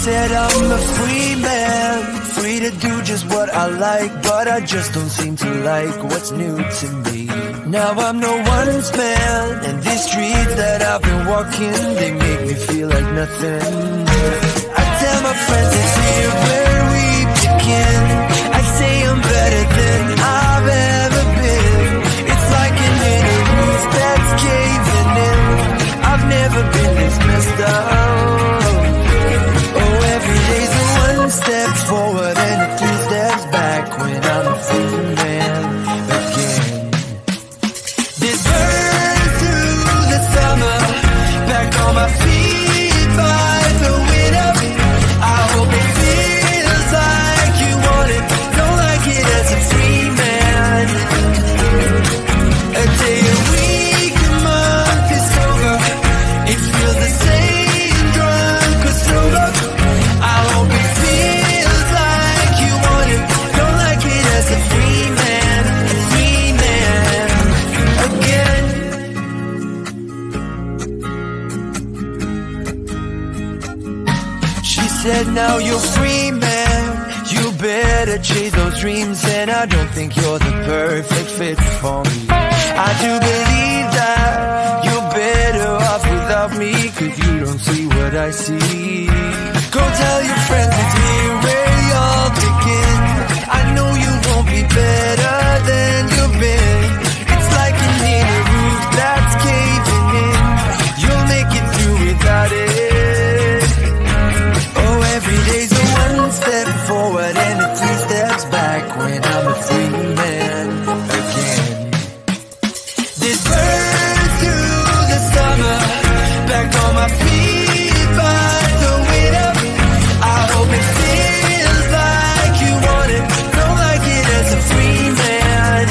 said I'm a free man, free to do just what I like, but I just don't seem to like what's new to me. Now I'm no one's man, and these streets that I've been walking, they make me feel like nothing. I tell my friends it's here where we begin. I say I'm better than I've ever been. It's like an inner roof that's caving in. I've never been this messed up. Oh, every day's a one step forward and a 2 steps back when I'm a free man again. This burn through the summer, back on my feet by the window. I hope it feels like you want it, don't like it as a free man. A day, a week, a month is over, it feels the same, drunk or sober. I hope it feels like you want it, don't like it as a free man again. She said now you're free man, you better chase those dreams, and I don't think you're the perfect fit for me. I do believe that you're better off without me, 'cause you don't see what I see. Go tell your friends it's here where y'all begin. I know you won't be better than you've been. It's like an inner roof that's caving in. You'll make it through without it. Oh, every day's a one step forward and a 2 steps back when I'm a free man again. This burn through the summer, back on my feet by the window. I hope it feels like you want it, don't like it as a free man.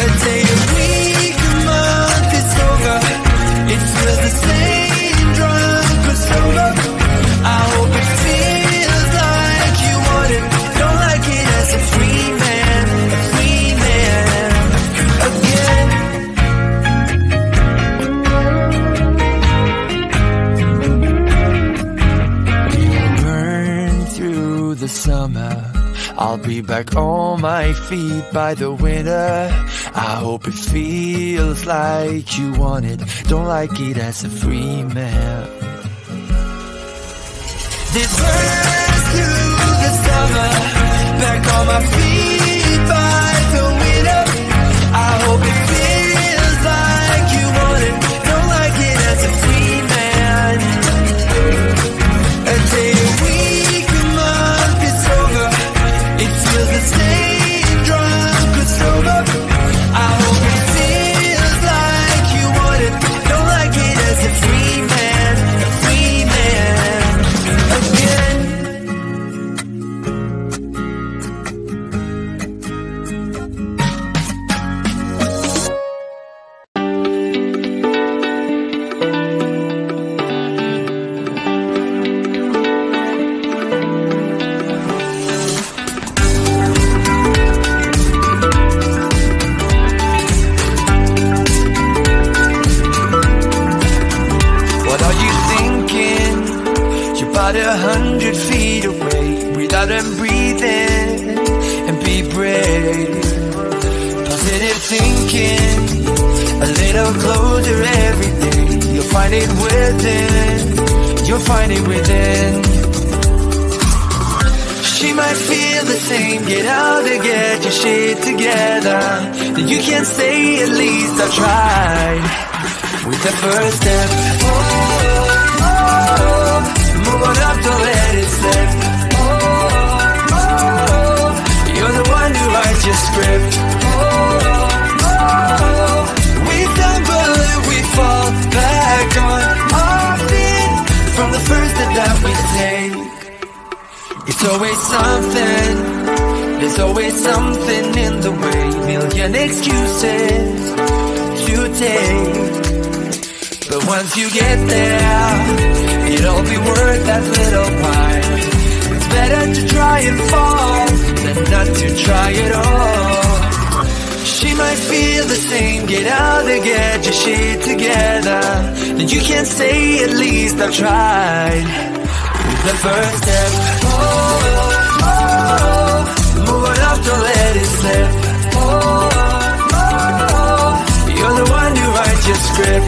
A day, a week, a month is over, it feels the same, drunk or sober. I hope it feels like you want it, don't like it as a free man again. Burn through the summer, I'll be back on my feet by the winter. I hope it feels like you want it, don't like it as a free man. This burns through the summer, back on my feet by the window. I hope it feels like you want it, don't like it as a free man. A day, a week, a month is over, it feels the same, drunk or sober. I hope it feels like you want it, don't like it as a free man again. What are you thinking? You're about 100 feet away. Breathe out and breathe in, and be brave. Positive thinking, a little closer every day. You'll find it within, you'll find it within. She might feel the same, get out and get your shit together. Then you can say at least I tried. With the first step, move on up, don't let it slip. You're the one who writes your script. We stumble and we fall back on our feet from the first step that we take. It's always something, there's always something in the way. Million excuses to take, but once you get there, it'll be worth that little while. It's better to try and fall than not to try at all. She might feel the same, get out and get your shit together. Then you can say at least I've tried. first step. Move on up, don't let it slip. You're the one who writes your script.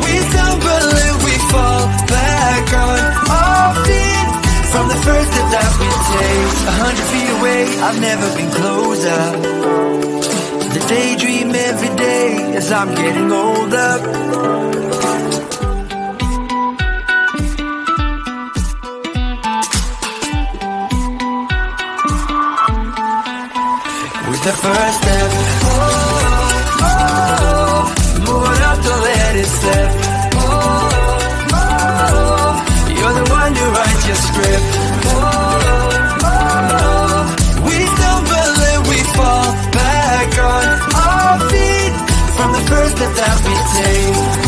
We stumble and we fall back on our feet from the first step that we take. 100 feet away, I've never been closer. The daydream every day as I'm getting older. With the first step, moving up, don't let it slip. You're the one who writes your script. We stumble and we fall back on our feet from the first step that we take.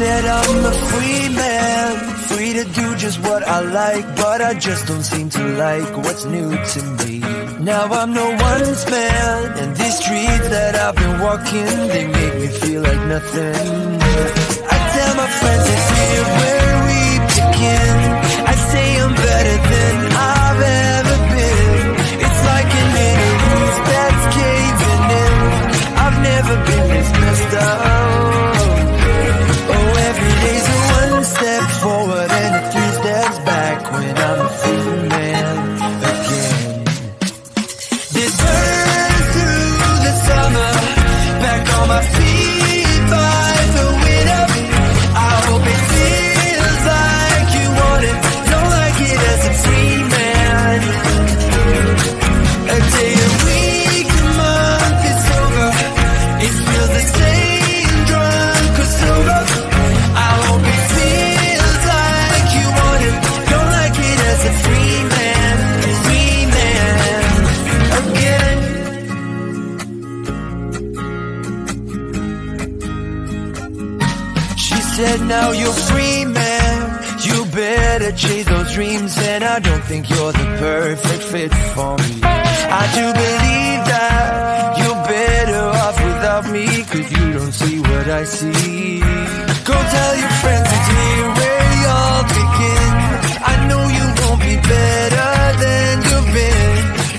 Said I'm a free man, free to do just what I like, but I just don't seem to like what's new to me. Now I'm no one's man, and these streets that I've been walking, they make me feel like nothing. I tell my friends it's here where we begin. I say I'm better than I've ever been. It's like an inner roof that's caving in. I've never been this messed up. Every day's a one step forward and a 3 steps back when I'm a free man again. This burns through the summer, back on my feet by the winter. I hope it feels like you want it, don't like it as a free man. A day, a week, a month, it's over. It feels the same, drunk or sober. I hope it feels like you want it, don't like it as a free man again. She said now you're free man, you better chase those dreams, and I don't think you're the perfect fit for me. I do believe that you're better off without me, 'cause you don't see what I see. Go tell your friends it's here where y'all begin. I know you won't be better than you've been.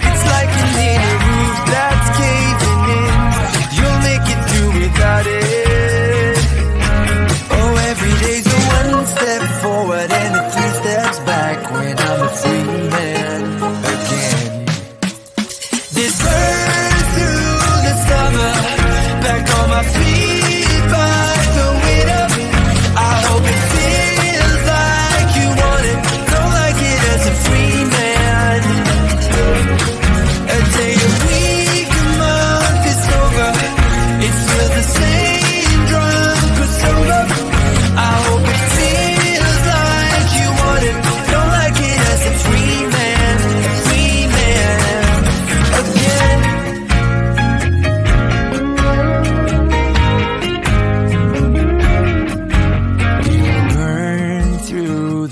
It's like an inner roof that's caving in. You'll make it through without it. Oh, every day's a one step forward and a 3 steps back when I'm a free man again. This burns through the summer, back on my feet by the winter. I hope it feels like you want it, don't like it as a free man. A day, a week, a month, it's over. It feels the same, drunk or sober. I hope it feels like you want it, don't like it as a free man again.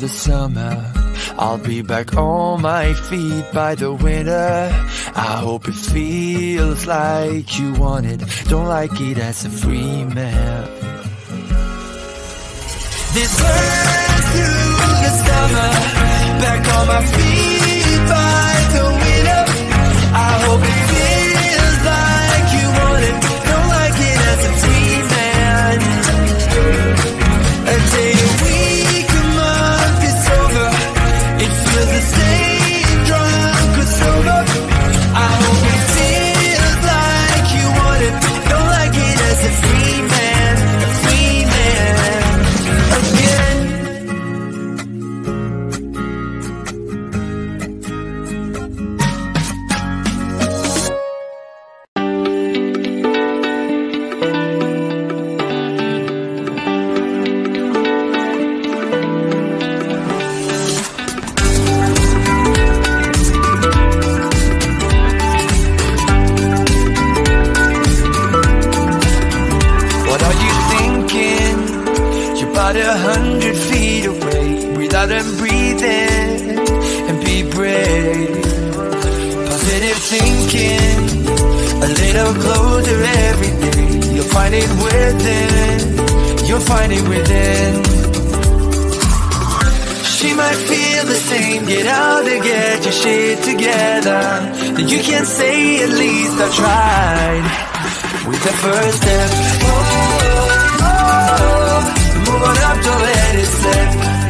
The summer, I'll be back on my feet by the winter. I hope it feels like you want it, don't like it as a free man. This burns through the summer, back on my feet by the winter. I hope it feels like you want it, don't like it as a free man. A day, a week, a month, it's over. It feels the same, drunk or sober. I hope it feels like you want it, don't like it as a free man again. out and breathe in and be brave. Positive thinking, a little closer every day. You'll find it within, you'll find it within. She might feel the same, get out and get your shit together. Then you can say at least I tried with the first step. Oh, oh, oh. Move on up, don't let it slip.